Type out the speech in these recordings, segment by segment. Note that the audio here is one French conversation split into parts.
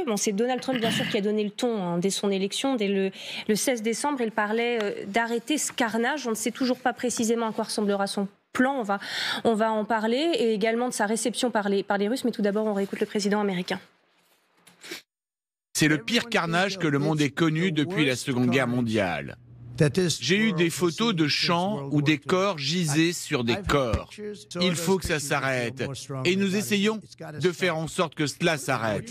Bon, c'est Donald Trump, bien sûr, qui a donné le ton dès son élection, dès le 16 décembre. Il parlait d'arrêter ce carnage. On ne sait toujours pas précisément à quoi ressemblera son plan. On va en parler, et également de sa réception par les Russes. Mais tout d'abord, on réécoute le président américain. C'est le pire carnage que le monde ait connu depuis la Seconde Guerre mondiale. J'ai eu des photos de champs où des corps gisaient sur des corps. Il faut que ça s'arrête. Et nous essayons de faire en sorte que cela s'arrête.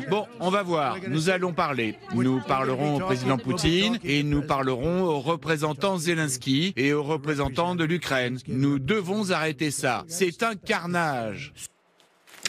Bon, on va voir. Nous allons parler. Nous parlerons au président Poutine et nous parlerons aux représentants Zelensky et aux représentants de l'Ukraine. Nous devons arrêter ça. C'est un carnage.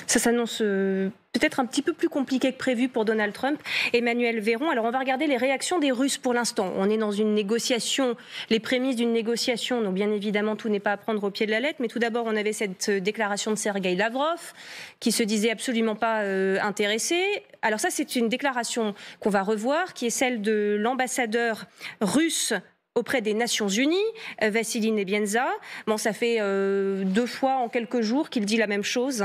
Ça s'annonce peut-être un petit peu plus compliqué que prévu pour Donald Trump. Emmanuel Véron, alors on va regarder les réactions des Russes pour l'instant. On est dans une négociation, les prémices d'une négociation, donc bien évidemment tout n'est pas à prendre au pied de la lettre, mais tout d'abord on avait cette déclaration de Sergueï Lavrov qui se disait absolument pas intéressé. Alors ça c'est une déclaration qu'on va revoir, qui est celle de l'ambassadeur russe auprès des Nations Unies, Vassili Nebenza. Bon, ça fait 2 fois en quelques jours qu'il dit la même chose.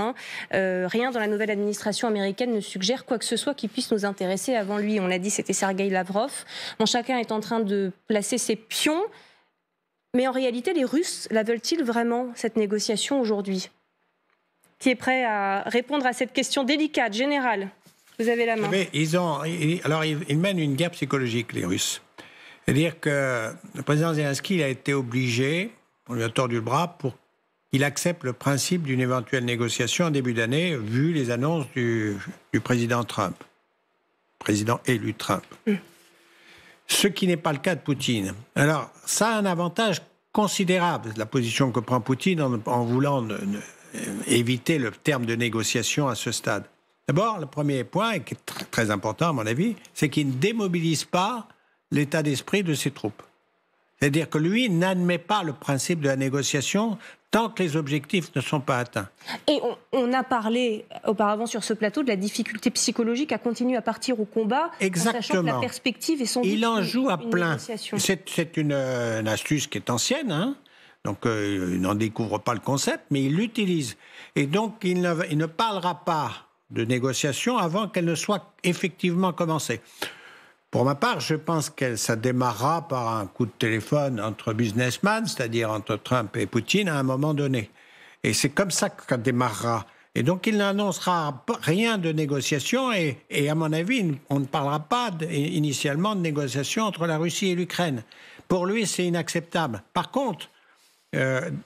Rien dans la nouvelle administration américaine ne suggère quoi que ce soit qui puisse nous intéresser avant lui. On l'a dit, c'était Sergueï Lavrov. Bon, chacun est en train de placer ses pions. Mais en réalité, les Russes la veulent-ils vraiment, cette négociation aujourd'hui? Qui est prêt à répondre à cette question délicate, générale? Vous avez la main. Mais ils mènent une guerre psychologique, les Russes. C'est-à-dire que le président Zelensky a été obligé, on lui a tordu le bras, pour qu'il accepte le principe d'une éventuelle négociation en début d'année, vu les annonces du président Trump, président élu Trump. Ce qui n'est pas le cas de Poutine. Alors, ça a un avantage considérable, la position que prend Poutine en voulant éviter le terme de négociation à ce stade. D'abord, le premier point, et qui est très important à mon avis, c'est qu'il ne démobilise pas l'état d'esprit de ses troupes. C'est-à-dire que lui n'admet pas le principe de la négociation tant que les objectifs ne sont pas atteints. Et on a parlé auparavant sur ce plateau de la difficulté psychologique à continuer à partir au combat, exactement, en sachant que la perspective est sans doute il en joue à plein. C'est une astuce qui est ancienne, donc il n'en découvre pas le concept, mais il l'utilise. Et donc il ne parlera pas de négociation avant qu'elle ne soit effectivement commencée. Pour ma part, je pense que ça démarrera par un coup de téléphone entre businessmen, c'est-à-dire entre Trump et Poutine, à un moment donné. Et c'est comme ça que ça démarrera. Et donc, il n'annoncera rien de négociation et à mon avis, on ne parlera pas initialement de négociation entre la Russie et l'Ukraine. Pour lui, c'est inacceptable. Par contre,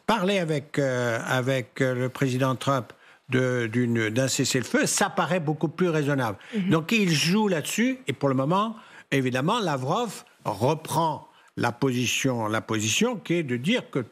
parler avec le président Trump d'un cessez-le-feu, ça paraît beaucoup plus raisonnable. Donc, il joue là-dessus et pour le moment, évidemment, Lavrov reprend la position qui est de dire que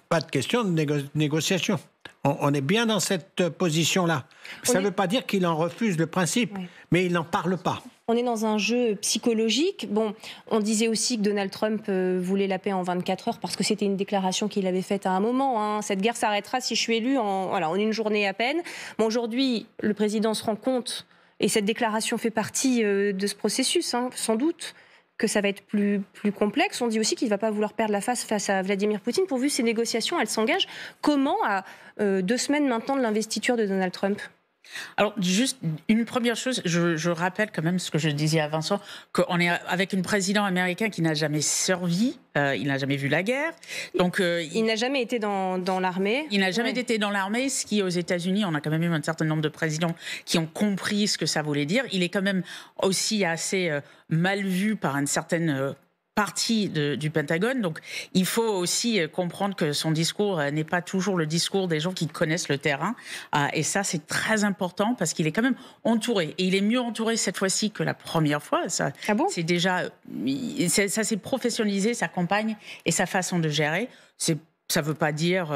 pas de question de négociation. On est bien dans cette position-là. Ça ne veut pas dire qu'il en refuse le principe, mais il n'en parle pas. On est dans un jeu psychologique. Bon, on disait aussi que Donald Trump voulait la paix en 24 heures parce que c'était une déclaration qu'il avait faite à un moment. Cette guerre s'arrêtera si je suis élu en une journée à peine. Bon, aujourd'hui, le président se rend compte, et cette déclaration fait partie de ce processus, sans doute, que ça va être plus complexe. On dit aussi qu'il ne va pas vouloir perdre la face à Vladimir Poutine, pourvu que ces négociations, elles s'engagent. Comment, à 2 semaines maintenant de l'investiture de Donald Trump ? Alors, juste une première chose, je rappelle quand même ce que je disais à Vincent, qu'on est avec un président américain qui n'a jamais servi, il n'a jamais vu la guerre. Donc, il n'a jamais été dans l'armée. Il n'a jamais été dans l'armée, ce qui, aux États-Unis, on a quand même eu un certain nombre de présidents qui ont compris ce que ça voulait dire. Il est quand même aussi assez mal vu par une certaine partie du Pentagone. Donc, il faut aussi comprendre que son discours n'est pas toujours le discours des gens qui connaissent le terrain. Et ça, c'est très important parce qu'il est quand même entouré. Et il est mieux entouré cette fois-ci que la première fois. Ça, c'est déjà, ça s'est professionnalisé, sa campagne et sa façon de gérer. Ça ne veut pas dire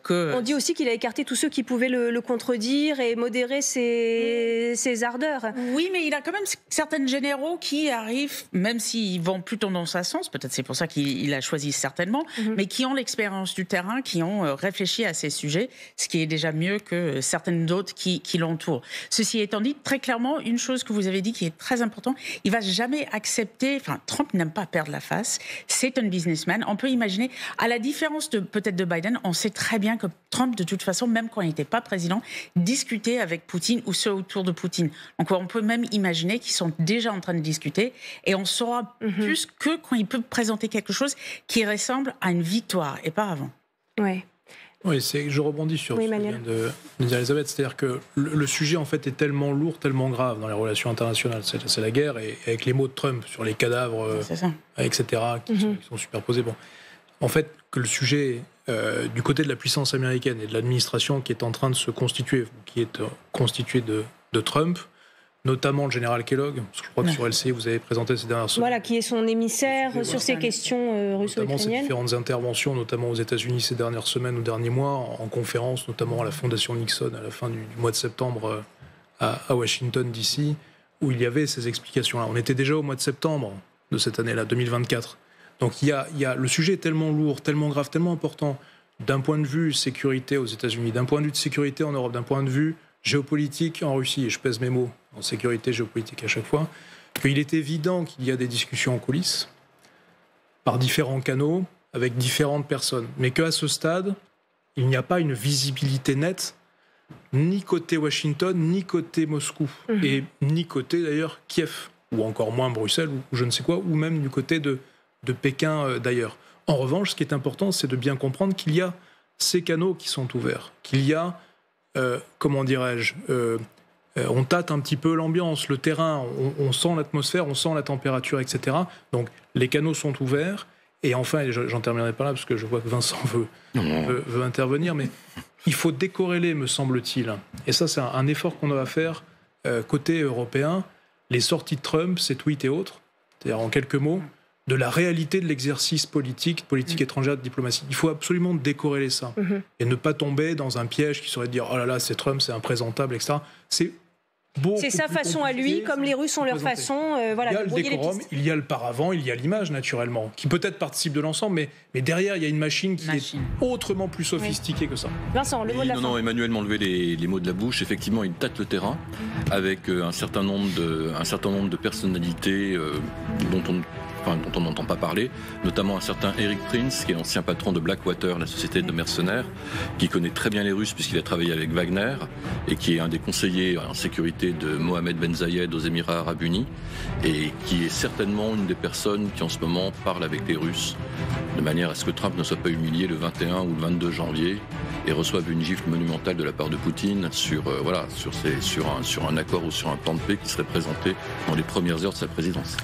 que... On dit aussi qu'il a écarté tous ceux qui pouvaient le contredire et modérer ses ardeurs. Oui, mais il a quand même certains généraux qui arrivent, même s'ils vont plutôt dans ce sens, peut-être c'est pour ça qu'il a choisi certainement, mais qui ont l'expérience du terrain, qui ont réfléchi à ces sujets, ce qui est déjà mieux que certaines d'autres qui l'entourent. Ceci étant dit, très clairement, une chose que vous avez dit qui est très importante, il ne va jamais accepter... Enfin, Trump n'aime pas perdre la face, c'est un businessman. On peut imaginer, à la différence de peut-être de Biden, on sait très bien que Trump, de toute façon, même quand il n'était pas président, discutait avec Poutine ou ceux autour de Poutine. Donc on peut même imaginer qu'ils sont déjà en train de discuter et on saura plus que quand il peut présenter quelque chose qui ressemble à une victoire et pas avant. Ouais. Oui, je rebondis sur ce que vient de dire Elisabeth, c'est-à-dire que le sujet en fait est tellement lourd, tellement grave dans les relations internationales, c'est la guerre, et avec les mots de Trump sur les cadavres, etc., qui sont superposés. Bon. En fait, que le sujet du côté de la puissance américaine et de l'administration qui est en train de se constituer, qui est constituée de Trump, notamment le général Kellogg, parce que je crois que sur LCI, vous avez présenté ces dernières semaines. Voilà, qui est son émissaire sur ces questions russo-ukrainiennes. Notamment ces différentes interventions, notamment aux États-Unis ces dernières semaines ou derniers mois, en conférence, notamment à la Fondation Nixon à la fin du mois de septembre à Washington, D.C., où il y avait ces explications-là. On était déjà au mois de septembre de cette année-là, 2024. Donc le sujet est tellement lourd, tellement grave, tellement important, d'un point de vue sécurité aux États-Unis, d'un point de vue de sécurité en Europe, d'un point de vue géopolitique en Russie, et je pèse mes mots, en sécurité géopolitique à chaque fois, qu'il est évident qu'il y a des discussions en coulisses, par différents canaux, avec différentes personnes, mais qu'à ce stade, il n'y a pas une visibilité nette, ni côté Washington, ni côté Moscou, et ni côté d'ailleurs Kiev, ou encore moins Bruxelles, ou je ne sais quoi, ou même du côté de Pékin d'ailleurs. En revanche, ce qui est important, c'est de bien comprendre qu'il y a ces canaux qui sont ouverts, qu'il y a comment dirais-je, on tâte un petit peu l'ambiance, le terrain, on sent l'atmosphère, on sent la température, etc. Donc les canaux sont ouverts. Et enfin, et j'en terminerai pas là parce que je vois que Vincent veut intervenir, mais il faut décorréler, me semble-t-il. Et ça, c'est un effort qu'on doit faire côté européen. Les sorties de Trump, ses tweets et autres, c'est-à-dire en quelques mots, de la réalité de l'exercice politique étrangère, de diplomatie. Il faut absolument décorréler ça et ne pas tomber dans un piège qui serait de dire « Oh là là, c'est Trump, c'est imprésentable, etc. » C'est sa façon à lui, comme les Russes ont leur façon. Il y a le décorum, il y a le paravent, il y a l'image, naturellement, qui peut-être participe de l'ensemble, mais derrière, il y a une machine qui est autrement plus sophistiquée que ça. Vincent, le mot de la fin. Non, Emmanuel m'a enlevé les mots de la bouche. Effectivement, il tâte le terrain avec un certain nombre de personnalités dont on n'entend pas parler, notamment un certain Eric Prince, qui est l'ancien patron de Blackwater, la société de mercenaires, qui connaît très bien les Russes puisqu'il a travaillé avec Wagner et qui est un des conseillers en sécurité de Mohamed Ben Zayed aux Émirats Arabes Unis et qui est certainement une des personnes qui en ce moment parle avec les Russes de manière à ce que Trump ne soit pas humilié le 21 ou le 22 janvier et reçoive une gifle monumentale de la part de Poutine sur un accord ou sur un plan de paix qui serait présenté dans les premières heures de sa présidence.